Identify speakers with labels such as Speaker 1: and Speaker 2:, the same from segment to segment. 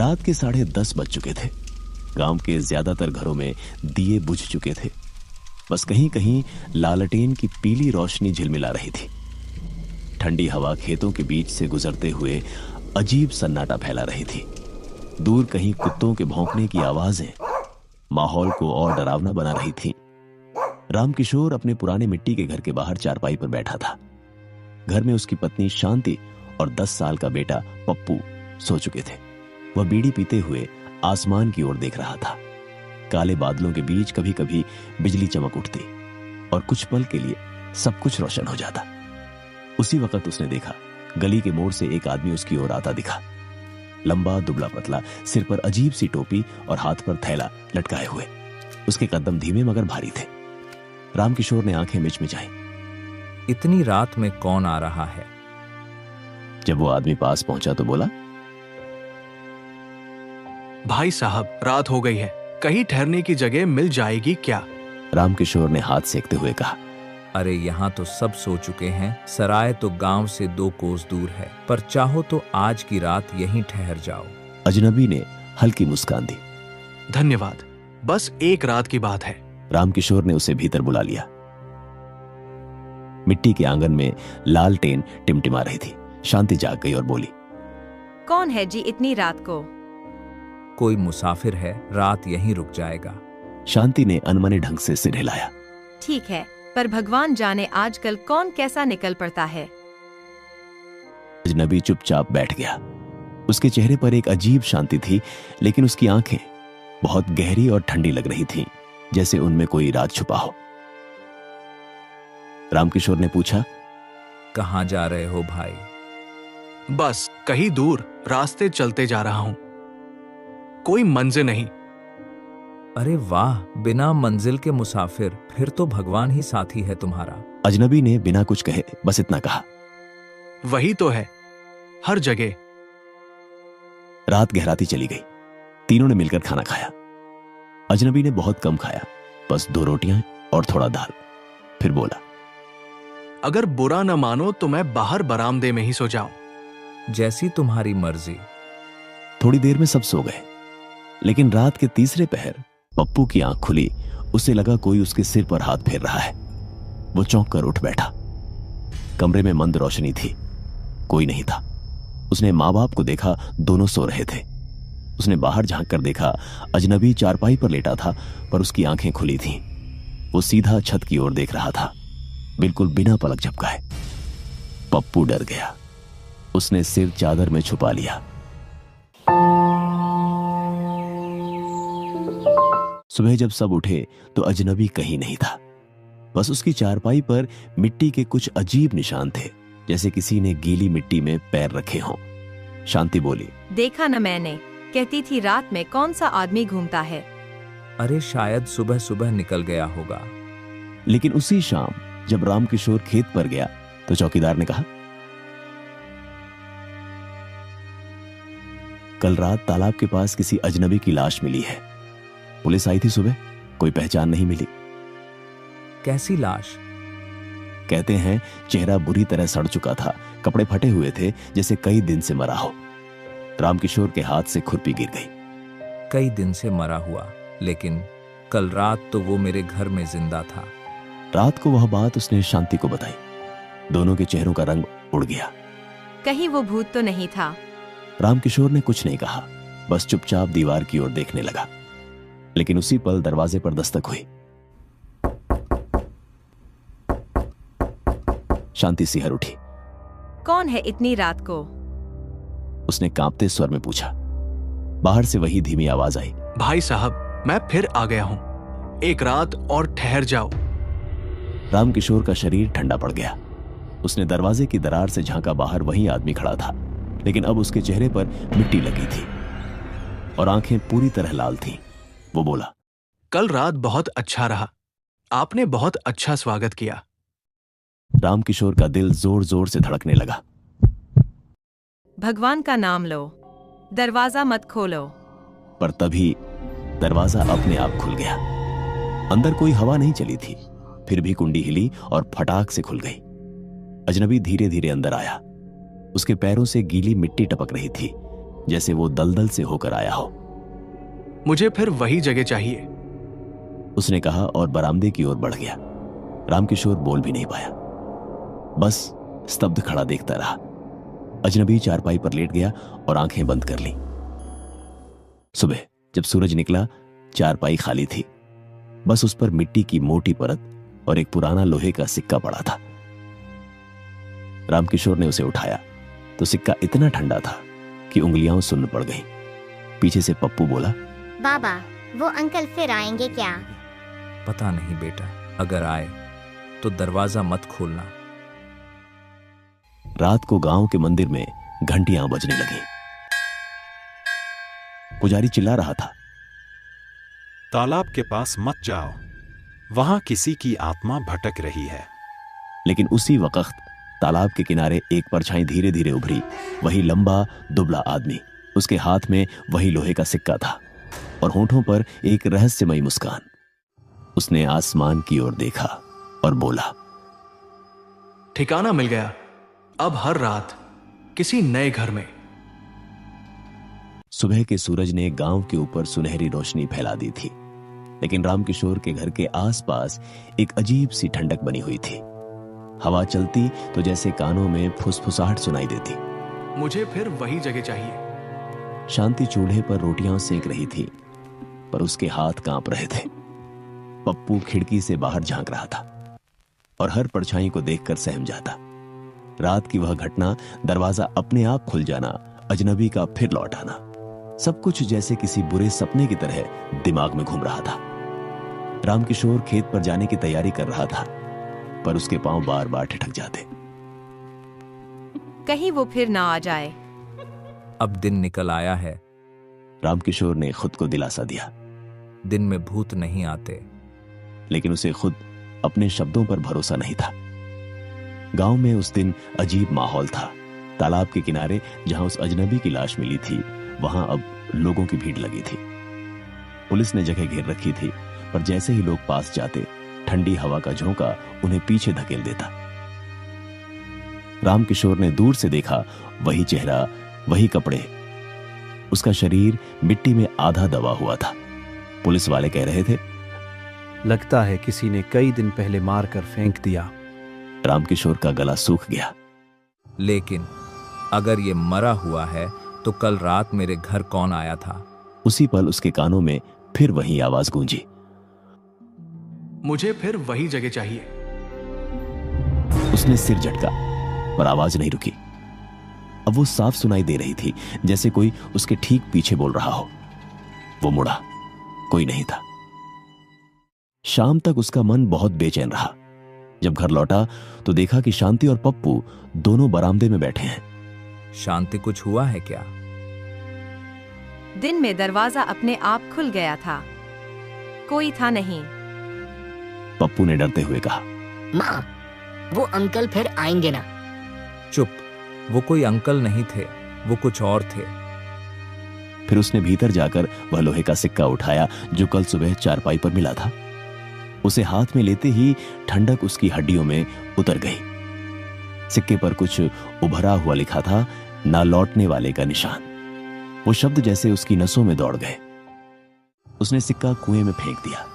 Speaker 1: रात के 10:30 बज चुके थे। गांव के ज्यादातर घरों में दिए बुझ चुके थे। बस कहीं कहीं लालटेन की पीली रोशनी झिलमिला रही थी। ठंडी हवा खेतों के बीच से गुजरते हुए अजीब सन्नाटा फैला रही थी। दूर कहीं कुत्तों के भौंकने की आवाजें माहौल को और डरावना बना रही थीं। रामकिशोर अपने पुराने मिट्टी के घर के बाहर चारपाई पर बैठा था। घर में उसकी पत्नी शांति और 10 साल का बेटा पप्पू सो चुके थे। वह बीड़ी पीते हुए आसमान की ओर देख रहा था। काले बादलों के बीच कभी कभी बिजली चमक उठती और कुछ पल के लिए सब कुछ रोशन हो जाता। उसी वक्त उसने देखा गली के मोड़ से एक आदमी उसकी ओर आता दिखा। लंबा दुबला पतला, सिर पर अजीब सी टोपी और हाथ पर थैला लटकाए हुए। उसके कदम धीमे मगर भारी थे। रामकिशोर ने आंखें मिचमिचाई।
Speaker 2: इतनी रात में कौन आ रहा है?
Speaker 1: जब वो आदमी पास पहुंचा तो बोला,
Speaker 3: भाई साहब, रात हो गई है, कहीं ठहरने की जगह मिल जाएगी क्या?
Speaker 1: रामकिशोर ने हाथ सेकते हुए कहा,
Speaker 2: अरे यहाँ तो सब सो चुके हैं। सराय तो गांव से 2 कोस दूर है, पर चाहो तो आज की रात यहीं ठहर जाओ।
Speaker 1: अजनबी ने हल्की मुस्कान दी।
Speaker 3: धन्यवाद, बस एक रात की बात है।
Speaker 1: रामकिशोर ने उसे भीतर बुला लिया। मिट्टी के आंगन में लालटेन टिमटिमा रही थी। शांति जाग गई और बोली,
Speaker 4: कौन है जी इतनी रात को?
Speaker 2: कोई मुसाफिर है, रात यहीं रुक जाएगा।
Speaker 1: शांति ने अनमने ढंग से सिर हिलाया।
Speaker 4: ठीक है, पर भगवान जाने आजकल कौन कैसा निकल पड़ता है।
Speaker 1: अजनबी चुपचाप बैठ गया। उसके चेहरे पर एक अजीब शांति थी, लेकिन उसकी आंखें बहुत गहरी और ठंडी लग रही थीं, जैसे उनमें कोई राज छुपा हो। रामकिशोर ने पूछा,
Speaker 2: कहाँ जा रहे हो भाई?
Speaker 3: बस कहीं दूर रास्ते चलते जा रहा हूं, कोई मंजिल नहीं।
Speaker 2: अरे वाह, बिना मंजिल के मुसाफिर, फिर तो भगवान ही साथी है तुम्हारा।
Speaker 1: अजनबी ने बिना कुछ कहे बस इतना कहा।
Speaker 3: वही तो है, हर जगह।
Speaker 1: रात गहराती चली गई। तीनों ने मिलकर खाना खाया। अजनबी ने बहुत कम खाया, बस 2 रोटियां और थोड़ा दाल। फिर बोला,
Speaker 3: अगर बुरा न मानो तो मैं बाहर बरामदे में ही सो जाऊं।
Speaker 2: जैसी तुम्हारी मर्जी।
Speaker 1: थोड़ी देर में सब सो गए, लेकिन रात के तीसरे पहर पप्पू की आंख खुली। उसे लगा कोई उसके सिर पर हाथ फेर रहा है। वो चौंक कर उठ बैठा। कमरे में मंद रोशनी थी, कोई नहीं था। उसने माँ बाप को देखा, दोनों सो रहे थे। उसने बाहर झांक कर देखा, अजनबी चारपाई पर लेटा था, पर उसकी आंखें खुली थीं। वो सीधा छत की ओर देख रहा था, बिल्कुल बिना पलक झपकाए। पप्पू डर गया। उसने सिर चादर में छुपा लिया। सुबह जब सब उठे तो अजनबी कहीं नहीं था। बस उसकी चारपाई पर मिट्टी के कुछ अजीब निशान थे, जैसे किसी ने गीली मिट्टी में पैर रखे हों। शांति बोली,
Speaker 4: देखा न मैंने, कहती थी रात में कौन सा आदमी घूमता है।
Speaker 2: अरे शायद सुबह सुबह निकल गया होगा।
Speaker 1: लेकिन उसी शाम जब रामकिशोर खेत पर गया तो चौकीदार ने कहा, कल रात तालाब के पास किसी अजनबी की लाश मिली है। पुलिस आई थी सुबह, कोई पहचान नहीं मिली।
Speaker 2: कैसी लाश?
Speaker 1: कहते हैं चेहरा बुरी तरह सड़ चुका था, कपड़े फटे हुए थे, जैसे कई दिन से मरा हो। रामकिशोर के हाथ से खुरपी गिर गई।
Speaker 2: कई दिन से मरा हुआ, लेकिन कल रात तो वो मेरे घर में जिंदा था।
Speaker 1: रात को वह बात उसने शांति को बताई। दोनों के चेहरों का रंग उड़ गया।
Speaker 4: कहीं वो भूत तो नहीं था?
Speaker 1: रामकिशोर ने कुछ नहीं कहा, बस चुपचाप दीवार की ओर देखने लगा। लेकिन उसी पल दरवाजे पर दस्तक हुई। शांति सिहर उठी।
Speaker 4: कौन है इतनी रात को?
Speaker 1: उसने कांपते स्वर में पूछा। बाहर से वही धीमी आवाज आई,
Speaker 3: भाई साहब, मैं फिर आ गया हूं, एक रात और ठहर जाओ।
Speaker 1: रामकिशोर का शरीर ठंडा पड़ गया। उसने दरवाजे की दरार से झांका। बाहर वही आदमी खड़ा था, लेकिन अब उसके चेहरे पर मिट्टी लगी थी और आंखें पूरी तरह लाल थीं। वो बोला,
Speaker 3: कल रात बहुत अच्छा रहा, आपने बहुत अच्छा स्वागत किया।
Speaker 1: रामकिशोर का दिल जोर जोर से धड़कने लगा।
Speaker 4: भगवान का नाम लो, दरवाजा मत खोलो।
Speaker 1: पर तभी दरवाजा अपने आप खुल गया। अंदर कोई हवा नहीं चली थी, फिर भी कुंडी हिली और फटाक से खुल गई। अजनबी धीरे धीरे अंदर आया। उसके पैरों से गीली मिट्टी टपक रही थी। जैसे वो दलदल से होकर आया हो।
Speaker 3: मुझे फिर वही जगह चाहिए,
Speaker 1: उसने कहा और बरामदे की ओर बढ़ गया। रामकिशोर बोल भी नहीं पाया, बस स्तब्ध खड़ा देखता रहा। अजनबी चारपाई पर लेट गया और आंखें बंद कर ली। सुबह जब सूरज निकला, चारपाई खाली थी। बस उस पर मिट्टी की मोटी परत और एक पुराना लोहे का सिक्का पड़ा था। रामकिशोर ने उसे उठाया तो सिक्का इतना ठंडा था कि उंगलियां सुन्न पड़ गईं। पीछे से पप्पू बोला,
Speaker 5: बाबा, वो अंकल फिर आएंगे क्या?
Speaker 2: पता नहीं बेटा, अगर आए तो दरवाजा मत खोलना।
Speaker 1: रात को गांव के मंदिर में घंटियां बजने लगी। पुजारी चिल्ला रहा था,
Speaker 6: तालाब के पास मत जाओ, वहां किसी की आत्मा भटक रही है।
Speaker 1: लेकिन उसी वक्त तालाब के किनारे एक परछाई धीरे धीरे उभरी। वही लंबा दुबला आदमी, उसके हाथ में वही लोहे का सिक्का था और होठों पर एक रहस्यमयी मुस्कान। उसने आसमान की ओर देखा और बोला,
Speaker 3: ठिकाना मिल गया। अब हर रात किसी नए घर में।
Speaker 1: सुबह के सूरज ने गांव के ऊपर सुनहरी रोशनी फैला दी थी, लेकिन रामकिशोर के घर के आसपास एक अजीब सी ठंडक बनी हुई थी। हवा चलती तो जैसे कानों में फुसफुसाहट सुनाई देती।
Speaker 3: मुझे फिर वही जगह चाहिए।
Speaker 1: शांति चूल्हे पर रोटियां सेक रही थी, पर उसके हाथ कांप रहे थे। पप्पू खिड़की से बाहर झांक रहा था और हर परछाई को देखकर सहम जाता। रात की वह घटना, दरवाजा अपने आप खुल जाना, अजनबी का फिर लौट आना, सब कुछ जैसे किसी बुरे सपने की तरह दिमाग में घूम रहा था। रामकिशोर खेत पर जाने की तैयारी कर रहा था, पर उसके पांव बार बार ठिठक जाते।
Speaker 4: कहीं वो फिर ना आ जाए।
Speaker 2: अब दिन निकल आया है।
Speaker 1: रामकिशोर ने खुद को दिलासा दिया।
Speaker 2: दिन में भूत नहीं आते।
Speaker 1: लेकिन उसे खुद अपने शब्दों पर भरोसा नहीं था। गांव में उस दिन अजीब माहौल था। तालाब के किनारे जहां उस अजनबी की लाश मिली थी, वहां अब लोगों की भीड़ लगी थी। पुलिस ने जगह घेर रखी थी, पर जैसे ही लोग पास जाते, ठंडी हवा का झोंका उन्हें पीछे धकेल देता। रामकिशोर ने दूर से देखा, वही चेहरा, वही कपड़े। उसका शरीर मिट्टी में आधा दबा हुआ था। पुलिस वाले कह रहे थे,
Speaker 7: लगता है किसी ने कई दिन पहले मारकर फेंक दिया।
Speaker 1: रामकिशोर का गला सूख गया।
Speaker 2: लेकिन अगर ये मरा हुआ है तो कल रात मेरे घर कौन आया था?
Speaker 1: उसी पल उसके कानों में फिर वही आवाज गूंजी,
Speaker 3: मुझे फिर वही जगह चाहिए।
Speaker 1: उसने सिर झटका, पर आवाज नहीं रुकी। अब वो साफ सुनाई दे रही थी, जैसे कोई उसके ठीक पीछे बोल रहा हो। वो मुड़ा, कोई नहीं था। शाम तक उसका मन बहुत बेचैन रहा। जब घर लौटा तो देखा कि शांति और पप्पू दोनों बरामदे में बैठे हैं।
Speaker 2: शांति, कुछ हुआ है क्या?
Speaker 4: दिन में दरवाजा अपने आप खुल गया था, कोई था नहीं।
Speaker 1: पप्पू ने डरते हुए कहा,
Speaker 5: माँ, वो अंकल फिर आएंगे ना?
Speaker 2: चुप, वो कोई अंकल नहीं थे, वो कुछ और थे।
Speaker 1: फिर उसने भीतर जाकर वह लोहे का सिक्का उठाया जो कल सुबह चारपाई पर मिला था। उसे हाथ में लेते ही ठंडक उसकी हड्डियों में उतर गई। सिक्के पर कुछ उभरा हुआ लिखा था, ना लौटने वाले का निशान। वो शब्द जैसे उसकी नसों में दौड़ गए। उसने सिक्का कुएं में फेंक दिया।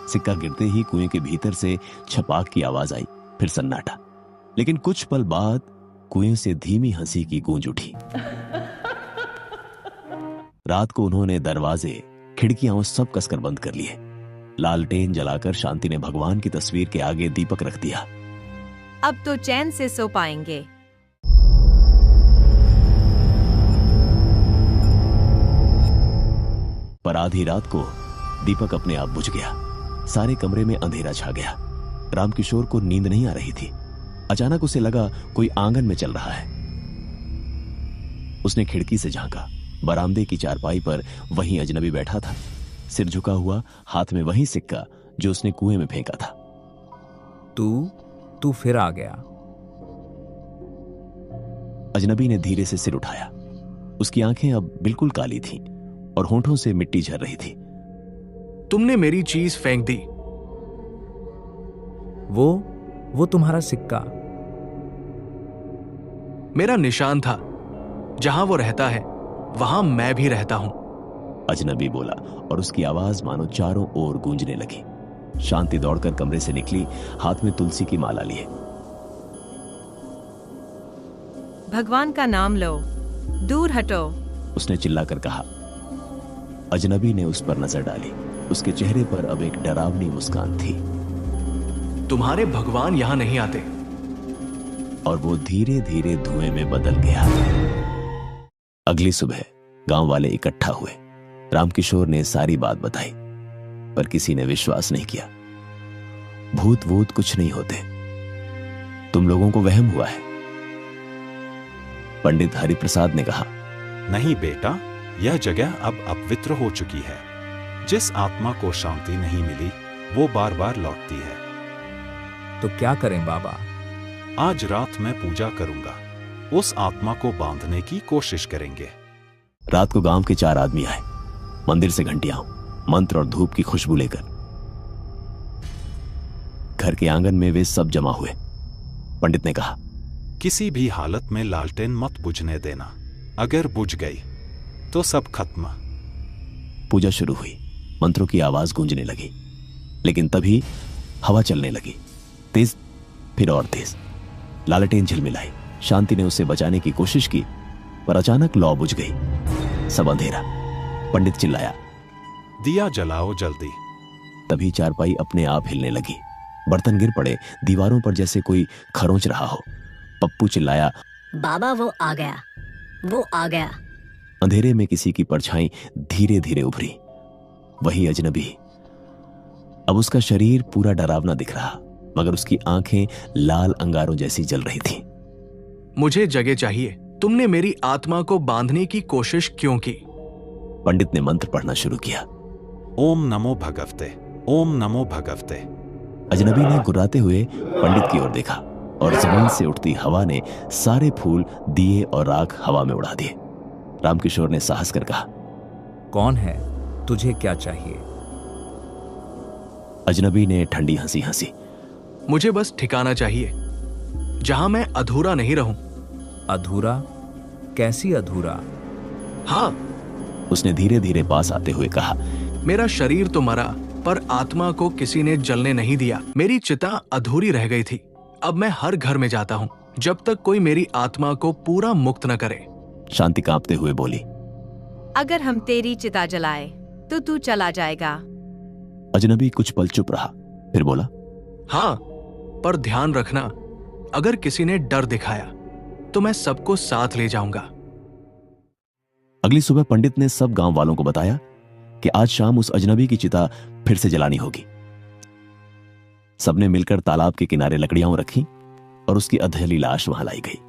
Speaker 1: सिक्का गिरते ही कुएं के भीतर से छपाक की आवाज आई, फिर सन्नाटा। लेकिन कुछ पल बाद कुएं से धीमी हंसी की गूंज उठी। रात को उन्होंने दरवाजे, खिड़कियां सब कसकर बंद कर लिए। लालटेन जलाकर शांति ने भगवान की तस्वीर के आगे दीपक रख दिया।
Speaker 4: अब तो चैन से सो पाएंगे।
Speaker 1: पर आधी रात को दीपक अपने आप बुझ गया। सारे कमरे में अंधेरा छा गया। रामकिशोर को नींद नहीं आ रही थी। अचानक उसे लगा कोई आंगन में चल रहा है। उसने खिड़की से झांका। बरामदे की चारपाई पर वही अजनबी बैठा था, सिर झुका हुआ, हाथ में वही सिक्का जो उसने कुएं में फेंका था।
Speaker 2: तू फिर आ गया।
Speaker 1: अजनबी ने धीरे से सिर उठाया। उसकी आंखें अब बिल्कुल काली थीं और होंठों से मिट्टी झर रही थी।
Speaker 3: तुमने मेरी चीज फेंक दी।
Speaker 2: वो तुम्हारा सिक्का
Speaker 3: मेरा निशान था। जहां वो रहता है वहां मैं भी रहता हूं।
Speaker 1: अजनबी बोला और उसकी आवाज मानो चारों ओर गूंजने लगी। शांति दौड़कर कमरे से निकली, हाथ में तुलसी की माला लिए।
Speaker 4: भगवान का नाम लो, दूर हटो,
Speaker 1: उसने चिल्लाकर कहा। अजनबी ने उस पर नजर डाली। उसके चेहरे पर अब एक डरावनी मुस्कान थी।
Speaker 3: तुम्हारे भगवान यहां नहीं आते।
Speaker 1: और वो धीरे धीरे धुएं में बदल गया। अगली सुबह गांव वाले इकट्ठा हुए। रामकिशोर ने सारी बात बताई, पर किसी ने विश्वास नहीं किया। भूत वूत कुछ नहीं होते, तुम लोगों को वहम हुआ है। पंडित हरिप्रसाद ने कहा,
Speaker 6: नहीं बेटा, यह जगह अब अपवित्र हो चुकी है। जिस आत्मा को शांति नहीं मिली वो बार बार लौटती है।
Speaker 2: तो क्या करें बाबा?
Speaker 6: आज रात मैं पूजा करूंगा, उस आत्मा को बांधने की कोशिश करेंगे।
Speaker 1: रात को गांव के 4 आदमी आए, मंदिर से घंटियां, मंत्र और धूप की खुशबू लेकर। घर के आंगन में वे सब जमा हुए। पंडित ने कहा,
Speaker 6: किसी भी हालत में लालटेन मत बुझने देना। अगर बुझ गई तो सब खत्म।
Speaker 1: पूजा शुरू हुई। मंत्रों की आवाज गूंजने लगी, लेकिन तभी हवा चलने लगी, तेज फिर और तेज। लालटेन झिलमिलाई। शांति ने उसे बचाने की कोशिश की, पर अचानक लौ बुझ गई। सब अंधेरा। पंडित चिल्लाया,
Speaker 6: दिया जलाओ जल्दी।
Speaker 1: तभी चारपाई अपने आप हिलने लगी। बर्तन गिर पड़े, दीवारों पर जैसे कोई खरोंच रहा हो। पप्पू चिल्लाया,
Speaker 5: बाबा वो आ गया, वो आ गया।
Speaker 1: अंधेरे में किसी की परछाई धीरे धीरे उभरी। वही अजनबी। अब उसका शरीर पूरा डरावना दिख रहा, मगर उसकी आंखें लाल अंगारों जैसी जल रही थीं।
Speaker 3: मुझे जगह चाहिए। तुमने मेरी आत्मा को बांधने की कोशिश क्यों की?
Speaker 1: पंडित ने मंत्र पढ़ना शुरू किया।
Speaker 6: ओम नमो भगवते, ओम नमो भगवते।
Speaker 1: अजनबी ने गुर्राते हुए पंडित की ओर देखा और जमीन से उठती हवा ने सारे फूल, दिए और राख हवा में उड़ा दिए। रामकिशोर ने साहस कर कहा,
Speaker 2: कौन है? तुझे क्या चाहिए?
Speaker 1: अजनबी ने ठंडी हंसी हंसी।
Speaker 3: मुझे बस ठिकाना चाहिए जहां मैं अधूरा नहीं रहूं।
Speaker 2: अधूरा? कैसी अधूरा?
Speaker 3: हाँ,
Speaker 1: उसने धीरे धीरे पास आते हुए कहा,
Speaker 3: मेरा शरीर तो मरा, पर आत्मा को किसी ने जलने नहीं दिया। मेरी चिता अधूरी रह गई थी। अब मैं हर घर में जाता हूँ जब तक कोई मेरी आत्मा को पूरा मुक्त न करे।
Speaker 1: शांति कांपते हुए बोली,
Speaker 4: अगर हम तेरी चिता जलाए तो तू चला जाएगा।
Speaker 1: अजनबी कुछ पल चुप रहा, फिर बोला,
Speaker 3: हाँ, पर ध्यान रखना, अगर किसी ने डर दिखाया तो मैं सबको साथ ले जाऊंगा।
Speaker 1: अगली सुबह पंडित ने सब गांव वालों को बताया कि आज शाम उस अजनबी की चिता फिर से जलानी होगी। सबने मिलकर तालाब के किनारे लकड़ियां रखी और उसकी अधेली लाश वहां लाई गई।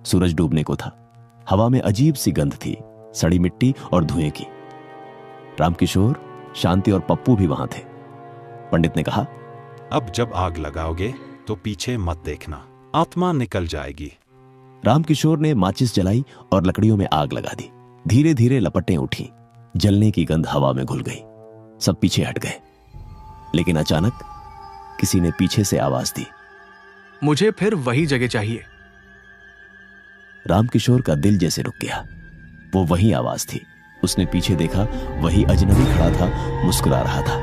Speaker 1: सूरज डूबने को था। हवा में अजीब सी गंध थी, सड़ी मिट्टी और धुएं की। रामकिशोर, शांति और पप्पू भी वहां थे। पंडित ने कहा,
Speaker 6: अब जब आग लगाओगे तो पीछे मत देखना, आत्मा निकल जाएगी।
Speaker 1: रामकिशोर ने माचिस जलाई और लकड़ियों में आग लगा दी। धीरे धीरे लपटें उठी, जलने की गंध हवा में घुल गई। सब पीछे हट गए, लेकिन अचानक किसी ने पीछे से आवाज दी,
Speaker 3: मुझे फिर वही जगह चाहिए।
Speaker 1: रामकिशोर का दिल जैसे रुक गया। वो वही आवाज थी। उसने पीछे देखा, वही अजनबी खड़ा था, मुस्कुरा रहा था।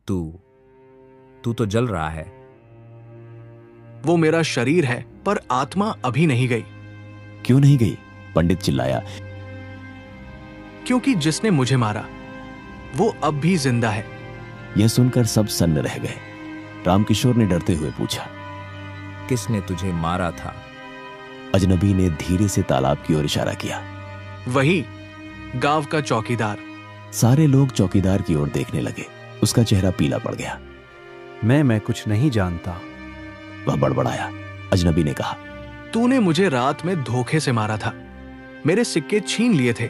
Speaker 2: तू तो जल रहा है।
Speaker 3: वो मेरा शरीर है, पर आत्मा अभी नहीं गई।
Speaker 1: क्यों नहीं गई? पंडित चिल्लाया।
Speaker 3: क्योंकि जिसने मुझे मारा वो अब भी जिंदा है।
Speaker 1: यह सुनकर सब सन्न रह गए। रामकिशोर ने डरते हुए पूछा,
Speaker 2: किसने तुझे मारा था?
Speaker 1: अजनबी ने धीरे से तालाब की ओर इशारा किया।
Speaker 3: वही गांव का चौकीदार।
Speaker 1: सारे लोग चौकीदार की ओर देखने लगे। उसका चेहरा पीला पड़ गया।
Speaker 7: मैं कुछ नहीं जानता।
Speaker 1: वह बड़बड़ाया। अजनबी ने कहा,
Speaker 3: तूने मुझे रात में धोखे से मारा था, मेरे सिक्के छीन लिए थे,